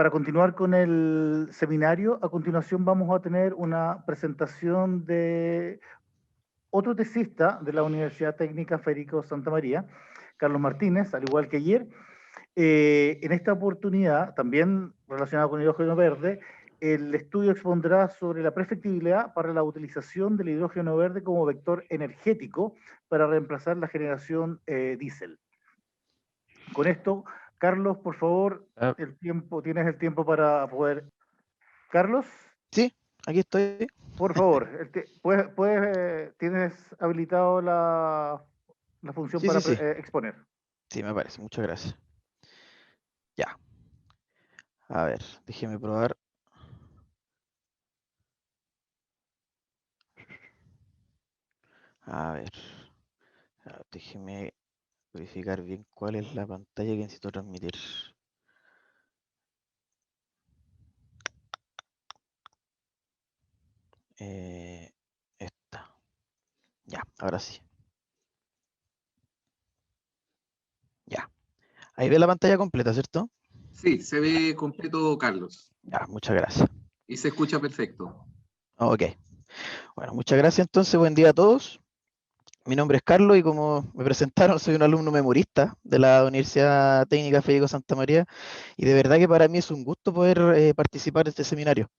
para continuar con el seminario, a continuación vamos a tener una presentación de otro tesista de la Universidad Técnica Federico Santa María, Carlos Martínez, al igual que ayer. En esta oportunidad, también relacionado con hidrógeno verde, el estudio expondrá sobre la prefectibilidad para la utilización del hidrógeno verde como vector energético para reemplazar la generación diésel. Con esto, Carlos, por favor, tienes el tiempo para poder. Carlos, Sí, aquí estoy. por favor, tienes habilitado la función Sí, para sí, sí. exponer. Sí, me parece. Muchas gracias. Ya. A ver, déjeme probar. A ver, déjeme verificar bien cuál es la pantalla que necesito transmitir. Esta. Ya, ahora sí. Ya. Ahí ve la pantalla completa, ¿cierto? Sí, se ve completo, Carlos. Ya, muchas gracias. Y se escucha perfecto. Ok. Bueno, muchas gracias entonces. Buen día a todos. Mi nombre es Carlos y como me presentaron, soy un alumno memorista de la Universidad Técnica Federico Santa María y de verdad que para mí es un gusto poder participar de este seminario.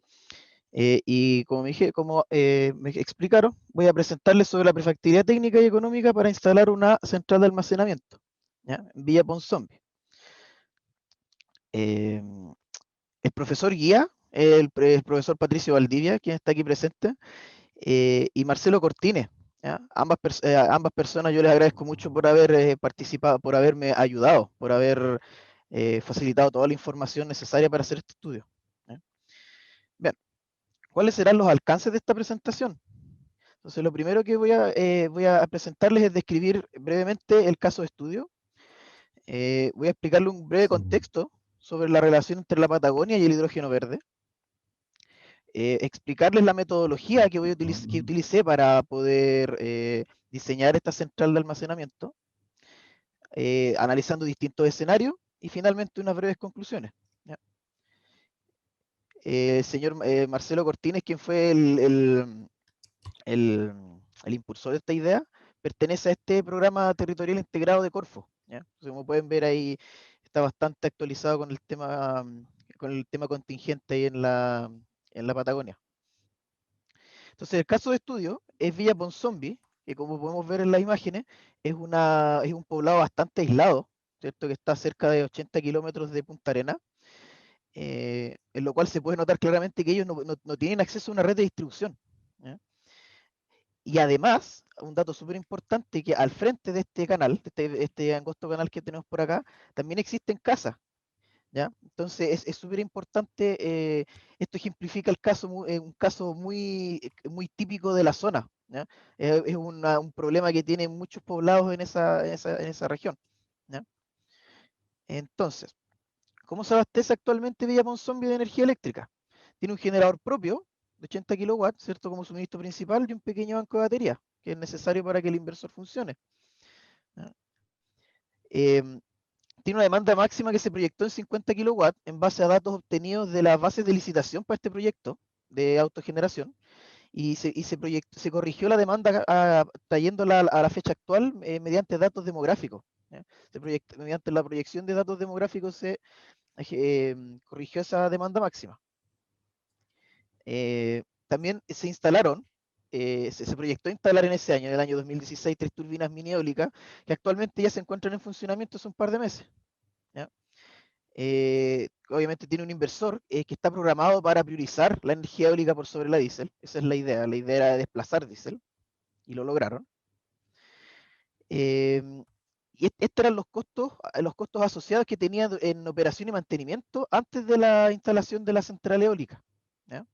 Y como me explicaron, voy a presentarles sobre la prefactibilidad técnica y económica para instalar una central de almacenamiento, ¿ya? En Villa Ponzombi. El profesor guía, el profesor Patricio Valdivia, quien está aquí presente, y Marcelo Cortines. ¿Ya? Ambas personas yo les agradezco mucho por haber participado, por haberme ayudado, por haber facilitado toda la información necesaria para hacer este estudio. ¿Ya? Bien, ¿cuáles serán los alcances de esta presentación? Entonces, lo primero que voy a presentarles es describir brevemente el caso de estudio. Voy a explicarle un breve contexto sobre la relación entre la Patagonia y el hidrógeno verde. Explicarles la metodología que utilicé para poder diseñar esta central de almacenamiento, analizando distintos escenarios y finalmente unas breves conclusiones. ¿Ya? El señor Marcelo Cortines, quien fue el impulsor de esta idea, pertenece a este programa territorial integrado de Corfo. ¿Ya? Entonces, como pueden ver ahí, está bastante actualizado con el tema contingente ahí en la Patagonia. Entonces, el caso de estudio es Villa Ponzombi, que como podemos ver en las imágenes, es un poblado bastante aislado, ¿cierto? Que está a cerca de 80 kilómetros de Punta Arenas, en lo cual se puede notar claramente que ellos no tienen acceso a una red de distribución. ¿Ya? Y además, un dato súper importante, que al frente de este canal, de este angosto canal que tenemos por acá, también existen casas. ¿Ya? Entonces es súper importante, esto ejemplifica un caso muy típico de la zona. ¿Ya? Es un problema que tienen muchos poblados en esa región. ¿Ya? Entonces, ¿cómo se abastece actualmente Villa Ponzombi de energía eléctrica? Tiene un generador propio de 80 kilowatts, ¿cierto? Como suministro principal y un pequeño banco de baterías, que es necesario para que el inversor funcione. ¿Ya? Tiene una demanda máxima que se proyectó en 50 kilowatts en base a datos obtenidos de las bases de licitación para este proyecto de autogeneración y se corrigió la demanda trayéndola a la fecha actual mediante datos demográficos. ¿Ya? Mediante la proyección de datos demográficos se corrigió esa demanda máxima. También se instalaron, se proyectó instalar en ese año, en el año 2016, 3 turbinas mini eólicas que actualmente ya se encuentran en funcionamiento hace un par de meses. ¿Ya? Obviamente tiene un inversor que está programado para priorizar la energía eólica por sobre la diésel. Esa es la idea. La idea era desplazar diésel y lo lograron. Y estos eran los costos asociados que tenía en operación y mantenimiento antes de la instalación de la central eólica. ¿Ya?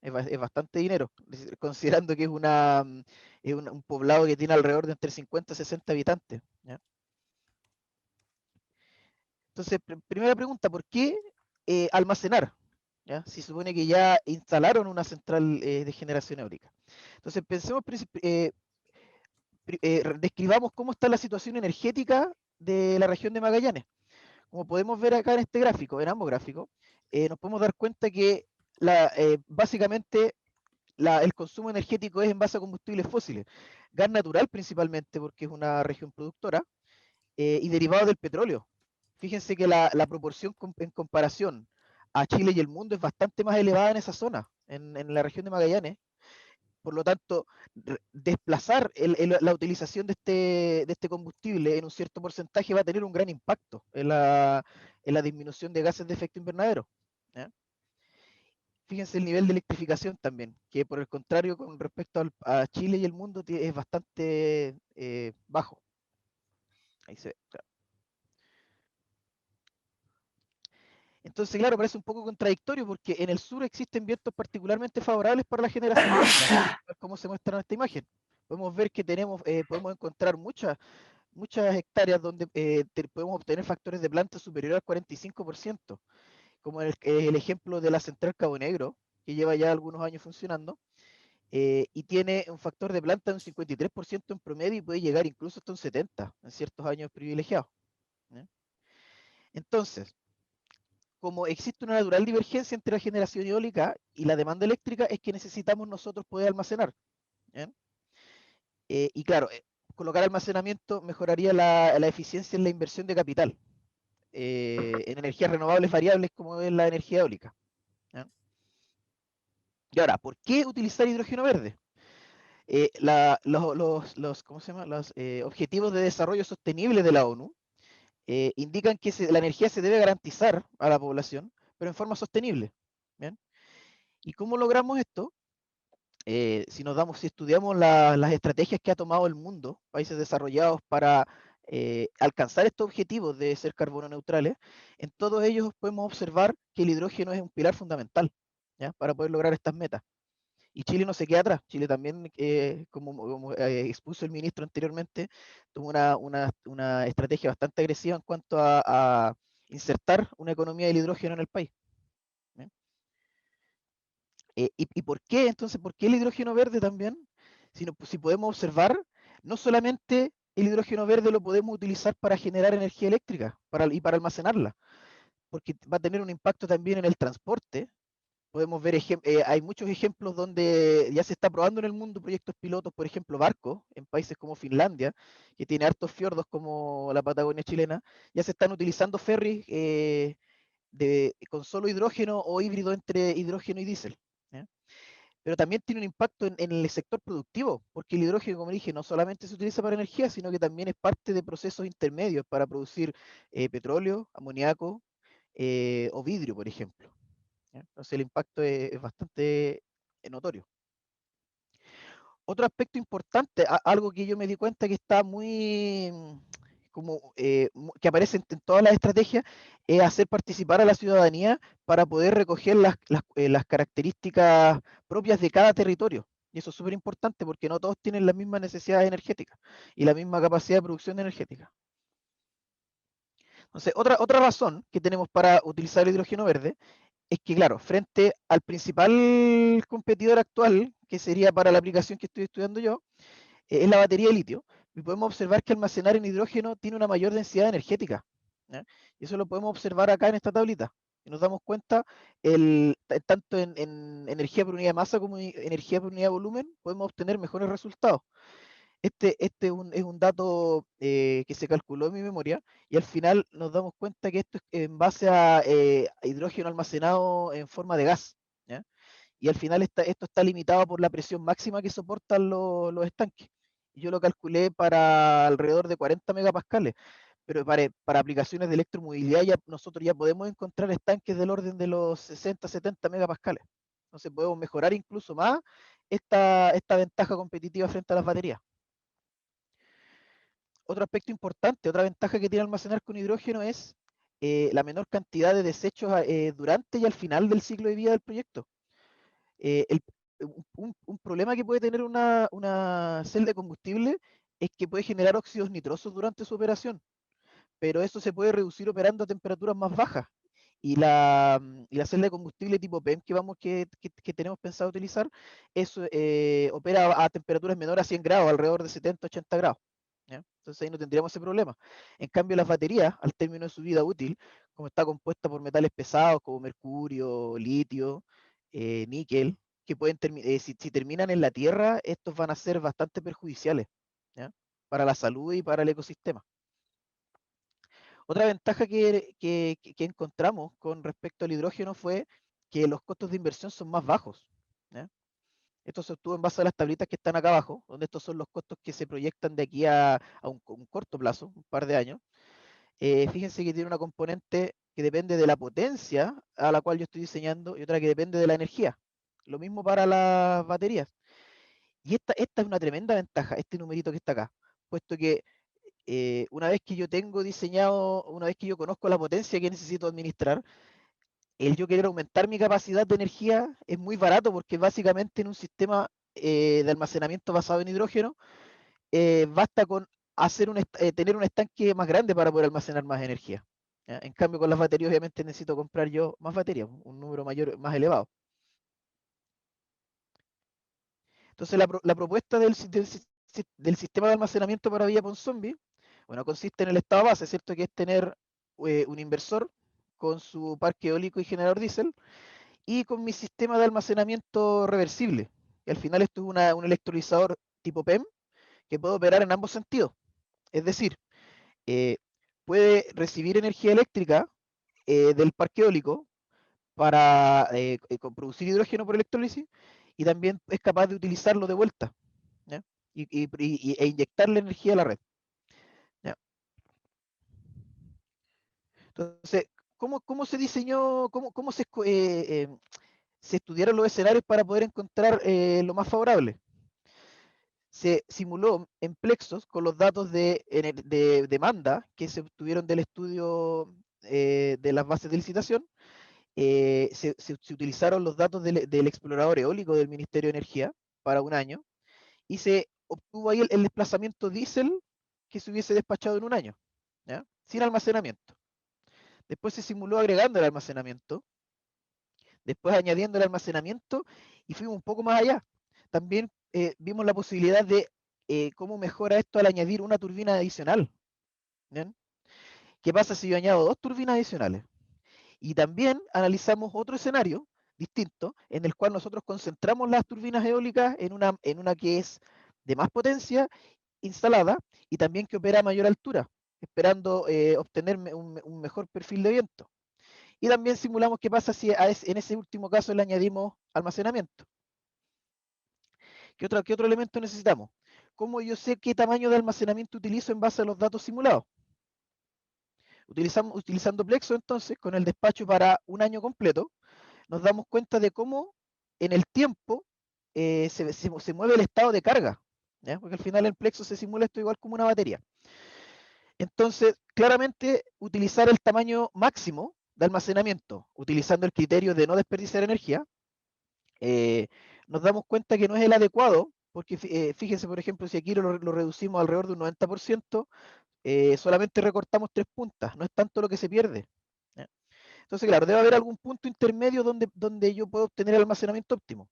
Es bastante dinero, considerando que es un poblado que tiene alrededor de entre 50 y 60 habitantes. ¿Ya? Entonces, primera pregunta, ¿por qué almacenar? ¿Ya? Si supone que ya instalaron una central de generación eólica. Entonces, describamos cómo está la situación energética de la región de Magallanes. Como podemos ver acá en este gráfico, en ambos gráficos, nos podemos dar cuenta que básicamente el consumo energético es en base a combustibles fósiles, gas natural principalmente porque es una región productora, y derivados del petróleo. Fíjense que la proporción en comparación a Chile y el mundo es bastante más elevada en esa zona, en la región de Magallanes. Por lo tanto, desplazar la utilización de este combustible en un cierto porcentaje va a tener un gran impacto en la disminución de gases de efecto invernadero, ¿ya? Fíjense el nivel de electrificación también, que por el contrario, con respecto a Chile y el mundo, es bastante bajo. Ahí se ve, claro. Entonces, claro, parece un poco contradictorio porque en el sur existen vientos particularmente favorables para la generación eólica, como se muestra en esta imagen. Podemos ver que podemos encontrar muchas hectáreas donde podemos obtener factores de planta superiores al 45%, como el ejemplo de la central Cabo Negro, que lleva ya algunos años funcionando, y tiene un factor de planta de un 53% en promedio y puede llegar incluso hasta un 70% en ciertos años privilegiados, ¿ya? Entonces, como existe una natural divergencia entre la generación eólica y la demanda eléctrica, es que necesitamos nosotros poder almacenar, ¿ya? Y claro, colocar almacenamiento mejoraría la eficiencia en la inversión de capital en energías renovables variables como es la energía eólica, ¿ya? Y ahora, ¿por qué utilizar hidrógeno verde? ¿Cómo se llama? Los objetivos de desarrollo sostenible de la ONU indican que la energía se debe garantizar a la población, pero en forma sostenible. ¿Bien? ¿Y cómo logramos esto? Si estudiamos las estrategias que ha tomado el mundo, países desarrollados para alcanzar estos objetivos de ser carbono neutrales, en todos ellos podemos observar que el hidrógeno es un pilar fundamental, ¿ya? Para poder lograr estas metas. Y Chile no se queda atrás. Chile también, como expuso el ministro anteriormente, tuvo una estrategia bastante agresiva en cuanto a insertar una economía del hidrógeno en el país, ¿ya? ¿Y por qué? Entonces, ¿por qué el hidrógeno verde también? Si podemos observar, no solamente el hidrógeno verde lo podemos utilizar para generar energía eléctrica y para almacenarla, porque va a tener un impacto también en el transporte. Podemos ver, hay muchos ejemplos donde ya se está probando en el mundo proyectos pilotos, por ejemplo, barcos, en países como Finlandia, que tiene hartos fiordos como la Patagonia chilena, ya se están utilizando ferries con solo hidrógeno o híbrido entre hidrógeno y diésel, ¿ya? Pero también tiene un impacto en el sector productivo, porque el hidrógeno, como dije, no solamente se utiliza para energía, sino que también es parte de procesos intermedios para producir petróleo, amoníaco o vidrio, por ejemplo, ¿ya? Entonces el impacto es bastante notorio. Otro aspecto importante, algo que yo me di cuenta que está muy, que aparece en todas las estrategias, es hacer participar a la ciudadanía para poder recoger las características propias de cada territorio. Y eso es súper importante porque no todos tienen las mismas necesidades energéticas y la misma capacidad de producción energética. Entonces, otra razón que tenemos para utilizar el hidrógeno verde es que, claro, frente al principal competidor actual, que sería para la aplicación que estoy estudiando yo, es la batería de litio. Y podemos observar que almacenar en hidrógeno tiene una mayor densidad energética, ¿ya? Y eso lo podemos observar acá en esta tablita. Y nos damos cuenta, tanto en energía por unidad de masa como en energía por unidad de volumen, podemos obtener mejores resultados. Este es un dato que se calculó en mi memoria y al final nos damos cuenta que esto es en base a hidrógeno almacenado en forma de gas, ¿ya? Y al final esto está limitado por la presión máxima que soportan los estanques. Y yo lo calculé para alrededor de 40 megapascales, pero para aplicaciones de electromovilidad nosotros ya podemos encontrar estanques del orden de los 60, 70 megapascales. Entonces podemos mejorar incluso más esta ventaja competitiva frente a las baterías. Otro aspecto importante, otra ventaja que tiene almacenar con hidrógeno es la menor cantidad de desechos durante y al final del ciclo de vida del proyecto. Eh, el- un problema que puede tener una celda de combustible es que puede generar óxidos nitrosos durante su operación, pero eso se puede reducir operando a temperaturas más bajas. Y la celda de combustible tipo PEM que tenemos pensado utilizar, eso opera a temperaturas menores a 100 grados, alrededor de 70-80 grados. ¿ya? Entonces ahí no tendríamos ese problema. En cambio, las baterías, al término de su vida útil, como está compuesta por metales pesados como mercurio, litio, níquel, que pueden si terminan en la Tierra, estos van a ser bastante perjudiciales, ¿ya? Para la salud y para el ecosistema. Otra ventaja que encontramos con respecto al hidrógeno fue que los costos de inversión son más bajos, ¿ya? Esto se obtuvo en base a las tablitas que están acá abajo, donde estos son los costos que se proyectan de aquí a un corto plazo, un par de años. Fíjense que tiene una componente que depende de la potencia a la cual yo estoy diseñando y otra que depende de la energía. Lo mismo para las baterías. Y esta es una tremenda ventaja, este numerito que está acá, puesto que una vez que yo tengo diseñado, una vez que yo conozco la potencia que necesito administrar, el yo querer aumentar mi capacidad de energía es muy barato porque básicamente en un sistema de almacenamiento basado en hidrógeno, basta con tener un estanque más grande para poder almacenar más energía. ¿Ya? En cambio, con las baterías obviamente necesito comprar yo más baterías, un número mayor, más elevado. Entonces la propuesta del sistema de almacenamiento para vía Ponsonby, bueno, consiste en el estado base, ¿cierto? Que es tener un inversor con su parque eólico y generador diésel y con mi sistema de almacenamiento reversible. Y al final esto es un electrolizador tipo PEM que puede operar en ambos sentidos. Es decir, eh, puede recibir energía eléctrica del parque eólico para producir hidrógeno por electrólisis y también es capaz de utilizarlo de vuelta, ¿ya? E inyectarle energía a la red, ¿ya? Entonces, ¿cómo se diseñó, cómo se estudiaron los escenarios para poder encontrar lo más favorable? Se simuló en plexos con los datos de demanda que se obtuvieron del estudio de las bases de licitación. Se utilizaron los datos del explorador eólico del Ministerio de Energía para un año y se obtuvo ahí el desplazamiento diésel que se hubiese despachado en un año, ¿ya? Sin almacenamiento. Después se simuló agregando el almacenamiento, después añadiendo el almacenamiento y fuimos un poco más allá. También vimos la posibilidad de cómo mejora esto al añadir una turbina adicional, ¿bien? ¿Qué pasa si yo añado 2 turbinas adicionales? Y también analizamos otro escenario distinto en el cual nosotros concentramos las turbinas eólicas en una que es de más potencia instalada y también que opera a mayor altura, esperando obtener un mejor perfil de viento. Y también simulamos qué pasa si en ese último caso le añadimos almacenamiento. ¿Qué otro elemento necesitamos? ¿Cómo yo sé qué tamaño de almacenamiento utilizo en base a los datos simulados? Utilizando Plexo, entonces, con el despacho para un año completo, nos damos cuenta de cómo en el tiempo se mueve el estado de carga, ¿ya? Porque al final en Plexo se simula esto igual como una batería. Entonces, claramente, utilizar el tamaño máximo de almacenamiento, utilizando el criterio de no desperdiciar energía, nos damos cuenta que no es el adecuado, porque fíjense, por ejemplo, si aquí lo reducimos alrededor de un 90%, solamente recortamos 3 puntas, no es tanto lo que se pierde, ¿ya? Entonces, claro, debe haber algún punto intermedio donde yo puedo obtener el almacenamiento óptimo.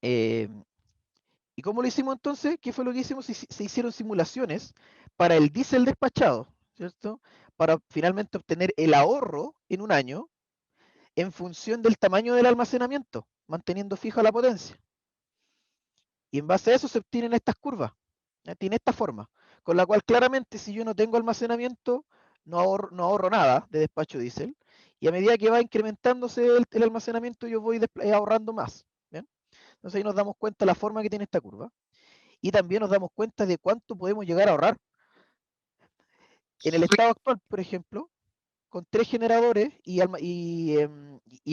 ¿Y cómo lo hicimos entonces? ¿Qué fue lo que hicimos? Se hicieron simulaciones para el diésel despachado, ¿cierto? Para finalmente obtener el ahorro en un año en función del tamaño del almacenamiento, manteniendo fija la potencia. Y en base a eso se obtienen estas curvas, ¿ya? Tiene esta forma, con la cual claramente si yo no tengo almacenamiento, no ahorro nada de despacho diésel, y a medida que va incrementándose el almacenamiento, yo voy ahorrando más, ¿bien? Entonces ahí nos damos cuenta de la forma que tiene esta curva, y también nos damos cuenta de cuánto podemos llegar a ahorrar. En el estado actual, por ejemplo, con 3 generadores y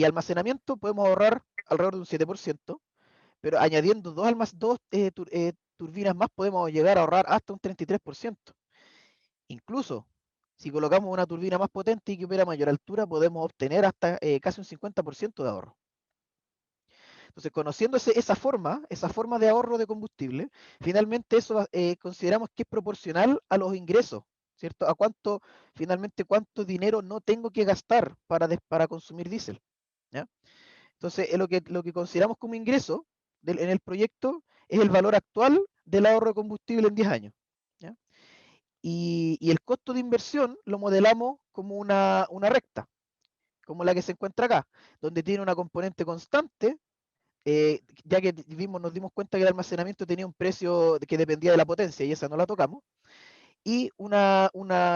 almacenamiento podemos ahorrar alrededor de un 7%, pero añadiendo dos turbinas más podemos llegar a ahorrar hasta un 33%. Incluso, si colocamos una turbina más potente y que opera a mayor altura, podemos obtener hasta casi un 50% de ahorro. Entonces, conociendo esa forma de ahorro de combustible, finalmente eso consideramos que es proporcional a los ingresos, ¿cierto? A cuánto dinero no tengo que gastar para consumir diésel, ¿ya? Entonces, lo que consideramos como ingreso en el proyecto es el valor actual del ahorro de combustible en 10 años. y el costo de inversión lo modelamos como una recta, como la que se encuentra acá, donde tiene una componente constante, ya que nos dimos cuenta que el almacenamiento tenía un precio que dependía de la potencia y esa no la tocamos, y una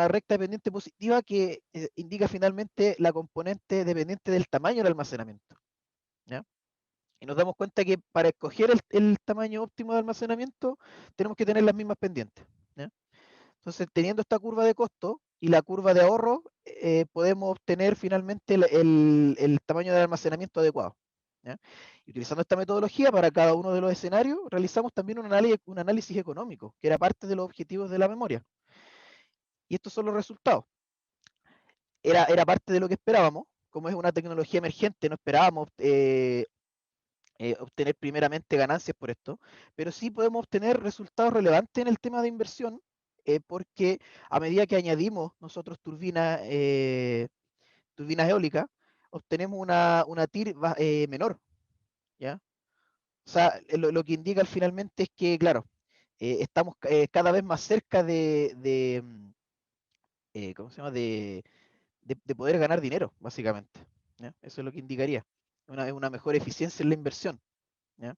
recta dependiente positiva que indica finalmente la componente dependiente del tamaño del almacenamiento, ¿ya? Y nos damos cuenta que para escoger el tamaño óptimo de almacenamiento tenemos que tener las mismas pendientes, ¿ya? Entonces, teniendo esta curva de costo y la curva de ahorro, podemos obtener finalmente el tamaño de almacenamiento adecuado, ¿ya? Y utilizando esta metodología para cada uno de los escenarios, realizamos también un análisis económico, que era parte de los objetivos de la memoria. Y estos son los resultados. Era parte de lo que esperábamos. Como es una tecnología emergente, no esperábamos obtener primeramente ganancias por esto, pero sí podemos obtener resultados relevantes en el tema de inversión, porque a medida que añadimos nosotros turbinas eólicas, obtenemos una TIR menor, ¿ya? O sea, lo que indica finalmente es que, claro, estamos cada vez más cerca ¿cómo se llama? De poder ganar dinero, básicamente, ¿ya? Eso es lo que indicaría una mejor eficiencia en la inversión, ¿ya?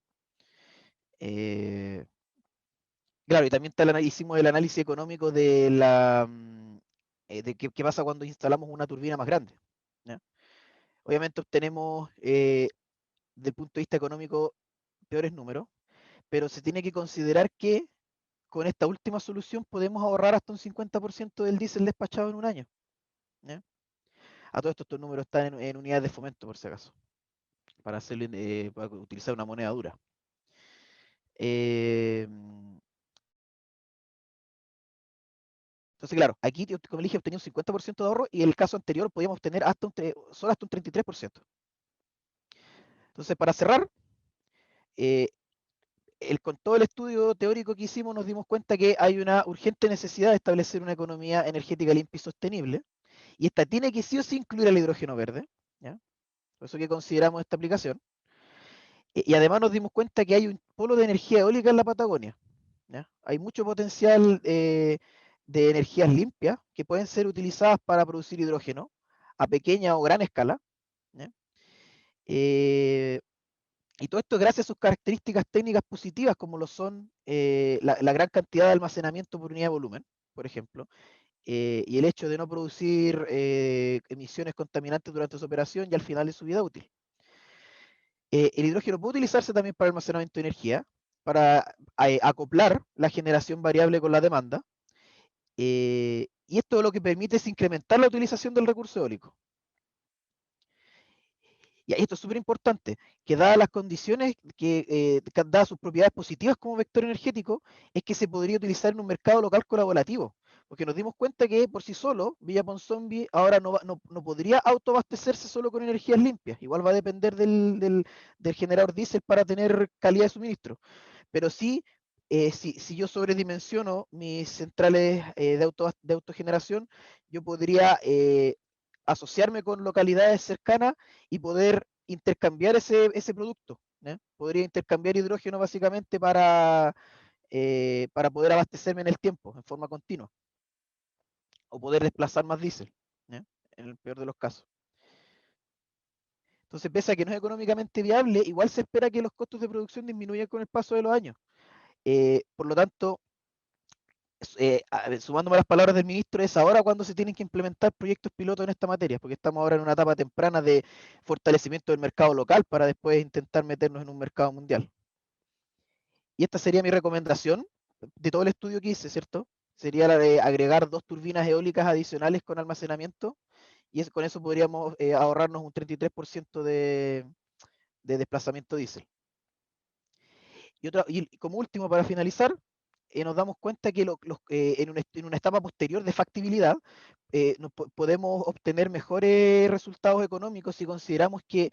Claro, y también hicimos el análisis económico de qué pasa cuando instalamos una turbina más grande, ¿ya? Obviamente obtenemos, desde el punto de vista económico, peores números, pero se tiene que considerar que con esta última solución podemos ahorrar hasta un 50% del diésel despachado en un año, ¿ya? A todo esto, estos números están en unidades de fomento, por si acaso, para utilizar una moneda dura. Eh, Entonces, claro, aquí, como dije, obtenía un 50% de ahorro y en el caso anterior podíamos obtener solo hasta un 33%. Entonces, para cerrar, eh, con todo el estudio teórico que hicimos nos dimos cuenta que hay una urgente necesidad de establecer una economía energética limpia y sostenible, y esta tiene que sí o sí incluir el hidrógeno verde, ¿ya? Por eso que consideramos esta aplicación. Y además nos dimos cuenta que hay un polo de energía eólica en la Patagonia, ¿ya? Hay mucho potencial de energías limpias que pueden ser utilizadas para producir hidrógeno a pequeña o gran escala, ¿ya? Eh, y todo esto gracias a sus características técnicas positivas, como lo son la gran cantidad de almacenamiento por unidad de volumen, por ejemplo, y el hecho de no producir emisiones contaminantes durante su operación y al final de su vida útil. El hidrógeno puede utilizarse también para almacenamiento de energía, para acoplar la generación variable con la demanda, y esto lo que permite es incrementar la utilización del recurso eólico. Y esto es súper importante, que dadas las condiciones, dadas sus propiedades positivas como vector energético, es que se podría utilizar en un mercado local colaborativo, porque nos dimos cuenta que por sí solo, Villa Ponsomby ahora no podría autoabastecerse solo con energías limpias, igual va a depender del generador diésel para tener calidad de suministro, pero sí, si yo sobredimensiono mis centrales de autogeneración, yo podría asociarme con localidades cercanas y poder intercambiar ese producto, ¿ya? Podría intercambiar hidrógeno básicamente para poder abastecerme en el tiempo, en forma continua, o poder desplazar más diésel, ¿ya? En el peor de los casos. Entonces, pese a que no es económicamente viable, igual se espera que los costos de producción disminuyan con el paso de los años. Por lo tanto, sumándome a las palabras del ministro, es ahora cuando se tienen que implementar proyectos pilotos en esta materia, porque estamos ahora en una etapa temprana de fortalecimiento del mercado local para después intentar meternos en un mercado mundial. Y esta sería mi recomendación de todo el estudio que hice, ¿cierto? Sería la de agregar 2 turbinas eólicas adicionales con almacenamiento, y con eso podríamos ahorrarnos un 33% de desplazamiento diésel. Y como último, para finalizar, nos damos cuenta que en una etapa posterior de factibilidad podemos obtener mejores resultados económicos si consideramos que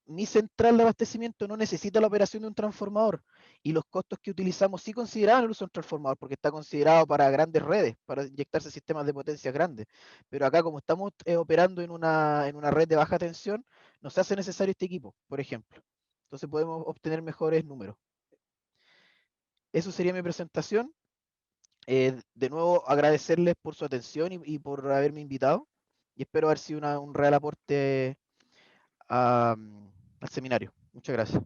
mi central de abastecimiento no necesita la operación de un transformador y los costos que utilizamos sí consideraban el uso de un transformador porque está considerado para grandes redes, para inyectarse sistemas de potencia grandes. Pero acá como estamos operando en una red de baja tensión, nos hace necesario este equipo, por ejemplo. Entonces podemos obtener mejores números. Eso sería mi presentación. De nuevo, agradecerles por su atención y por haberme invitado, y espero haber sido un real aporte al seminario. Muchas gracias.